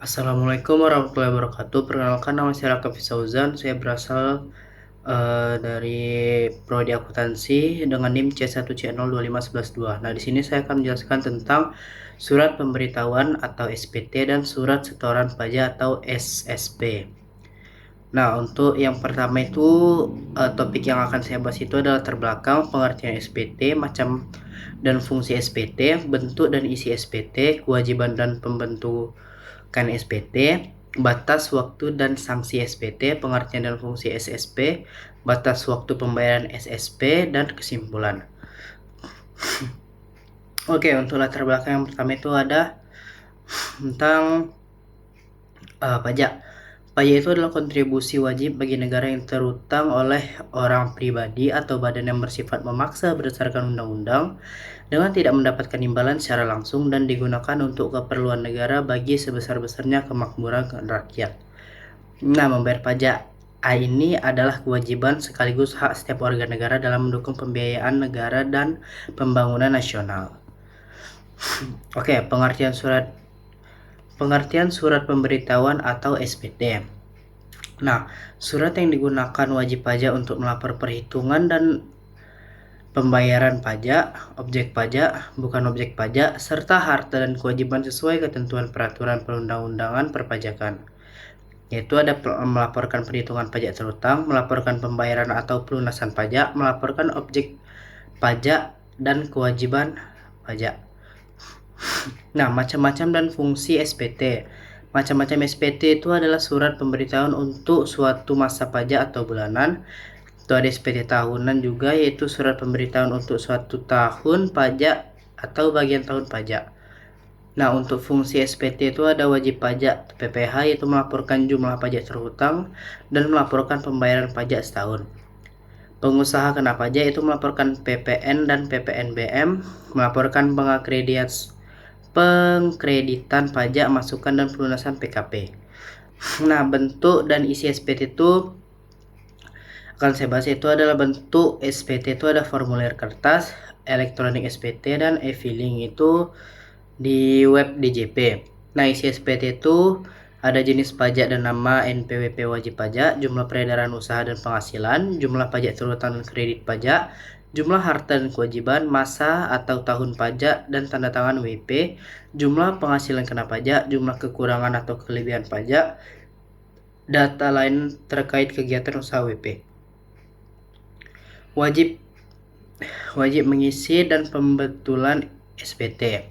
Assalamualaikum warahmatullahi wabarakatuh. Perkenalkan, nama saya Raka Fisauzan. Saya berasal dari prodi akuntansi dengan NIM C1C025112. Nah, di sini saya akan menjelaskan tentang surat pemberitahuan atau SPT dan surat setoran pajak atau SSP. Nah, untuk yang pertama itu topik yang akan saya bahas itu adalah terbelakang pengertian SPT, macam dan fungsi SPT, bentuk dan isi SPT, kewajiban dan pembentukan SPT, batas waktu dan sanksi SPT, pengertian dan fungsi SSP, batas waktu pembayaran SSP, dan kesimpulan. Oke, untuk latar belakang yang pertama itu ada tentang pajak. Pajak itu adalah kontribusi wajib bagi negara yang terutang oleh orang pribadi atau badan yang bersifat memaksa berdasarkan undang-undang dengan tidak mendapatkan imbalan secara langsung dan digunakan untuk keperluan negara bagi sebesar-besarnya kemakmuran rakyat. Nah, membayar pajak ini adalah kewajiban sekaligus hak setiap warga negara dalam mendukung pembiayaan negara dan pembangunan nasional. Oke, pengertian surat pemberitahuan atau SPT. Nah, surat yang digunakan wajib pajak untuk melapor perhitungan dan pembayaran pajak, objek pajak, bukan objek pajak, serta harta dan kewajiban sesuai ketentuan peraturan perundang-undangan perpajakan. Yaitu ada melaporkan perhitungan pajak terutang, melaporkan pembayaran atau pelunasan pajak, melaporkan objek pajak, dan kewajiban pajak. Nah, macam-macam dan fungsi SPT. Macam-macam SPT itu adalah surat pemberitahuan untuk suatu masa pajak atau bulanan. Itu ada SPT tahunan juga, yaitu surat pemberitahuan untuk suatu tahun pajak atau bagian tahun pajak. Nah, untuk fungsi SPT itu ada wajib pajak PPH, yaitu melaporkan jumlah pajak terhutang dan melaporkan pembayaran pajak setahun. Pengusaha kena pajak itu melaporkan PPN dan PPNBM, melaporkan pengkreditan pajak, masukan dan pelunasan PKP. Nah, bentuk dan isi SPT itu akan saya bahas. Itu adalah bentuk SPT itu ada formulir kertas, elektronik SPT, dan e-filing itu di web DJP. Nah, isi SPT itu ada jenis pajak dan nama NPWP wajib pajak, jumlah peredaran usaha dan penghasilan, jumlah pajak terhutang dan kredit pajak, jumlah harta dan kewajiban, masa atau tahun pajak dan tanda tangan WP, jumlah penghasilan kena pajak, jumlah kekurangan atau kelebihan pajak, data lain terkait kegiatan usaha WP. Wajib mengisi dan pembetulan SPT.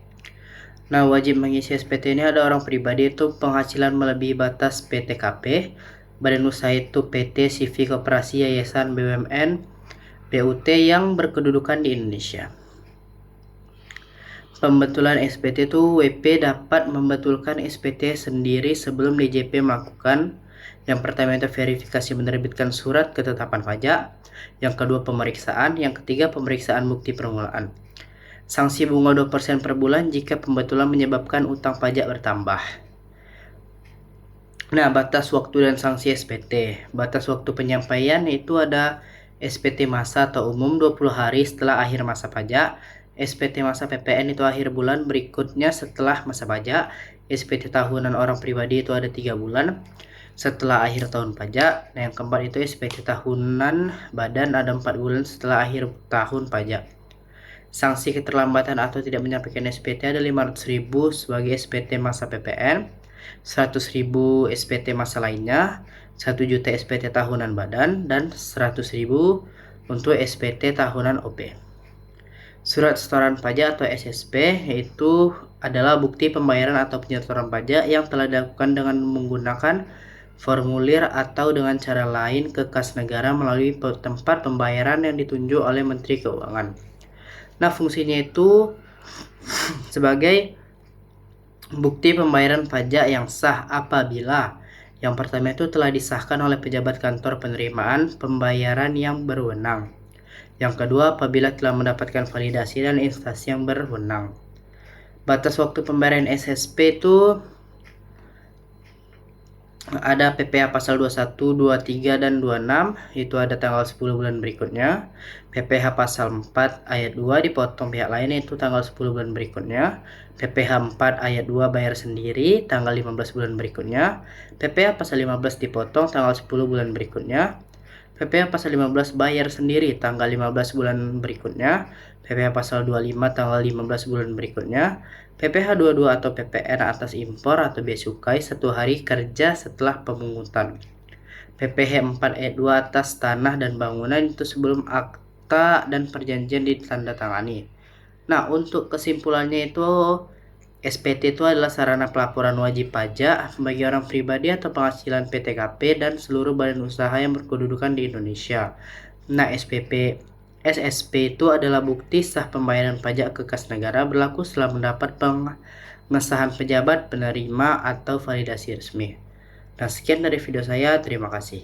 Nah, wajib mengisi SPT ini ada orang pribadi itu penghasilan melebihi batas PTKP, badan usaha itu PT, CV, koperasi, yayasan, BUMN, BUT yang berkedudukan di Indonesia. Pembetulan SPT itu WP dapat membetulkan SPT sendiri sebelum DJP melakukan. Yang pertama itu verifikasi menerbitkan surat ketetapan pajak, yang kedua pemeriksaan, yang ketiga pemeriksaan bukti permulaan. Sanksi bunga 2% per bulan jika pembetulan menyebabkan utang pajak bertambah. Nah, batas waktu dan sanksi SPT. Batas waktu penyampaian itu ada SPT masa atau umum 20 hari setelah akhir masa pajak. SPT masa PPN itu akhir bulan berikutnya setelah masa pajak. SPT tahunan orang pribadi itu ada 3 bulan setelah akhir tahun pajak. Nah, yang keempat itu SPT tahunan badan ada 4 bulan setelah akhir tahun pajak. Sanksi keterlambatan atau tidak menyampaikan SPT ada 500.000 sebagai SPT masa PPN, 100.000 SPT masa lainnya, 1 juta SPT tahunan badan, dan 100.000 untuk SPT tahunan OP. Surat setoran pajak atau SSP itu adalah bukti pembayaran atau penyetoran pajak yang telah dilakukan dengan menggunakan formulir atau dengan cara lain ke kas negara melalui tempat pembayaran yang ditunjuk oleh Menteri Keuangan. Nah, fungsinya itu sebagai bukti pembayaran pajak yang sah apabila yang pertama itu telah disahkan oleh pejabat kantor penerimaan pembayaran yang berwenang. Yang kedua, apabila telah mendapatkan validasi dan instansi yang berwenang. Batas waktu pembayaran SSP itu Ada PPh pasal 21, 23, dan 26, itu ada tanggal 10 bulan berikutnya. PPh pasal 4 ayat 2 dipotong pihak lain, itu tanggal 10 bulan berikutnya. PPh 4 ayat 2 bayar sendiri, tanggal 15 bulan berikutnya. PPh pasal 15 dipotong tanggal 10 bulan berikutnya. PPh pasal 15 bayar sendiri tanggal 15 bulan berikutnya. PPh pasal 25 tanggal 15 bulan berikutnya. PPh 22 atau PPN atas impor atau bea cukai 1 hari kerja setelah pemungutan. PPh 4 ayat 2 atas tanah dan bangunan itu sebelum akta dan perjanjian ditandatangani. Nah, untuk kesimpulannya itu SPT itu adalah sarana pelaporan wajib pajak bagi orang pribadi atau penghasilan PTKP dan seluruh badan usaha yang berkedudukan di Indonesia. Nah, SSP itu adalah bukti sah pembayaran pajak ke kas negara berlaku setelah mendapat pengesahan pejabat penerima atau validasi resmi. Nah, sekian dari video saya. Terima kasih.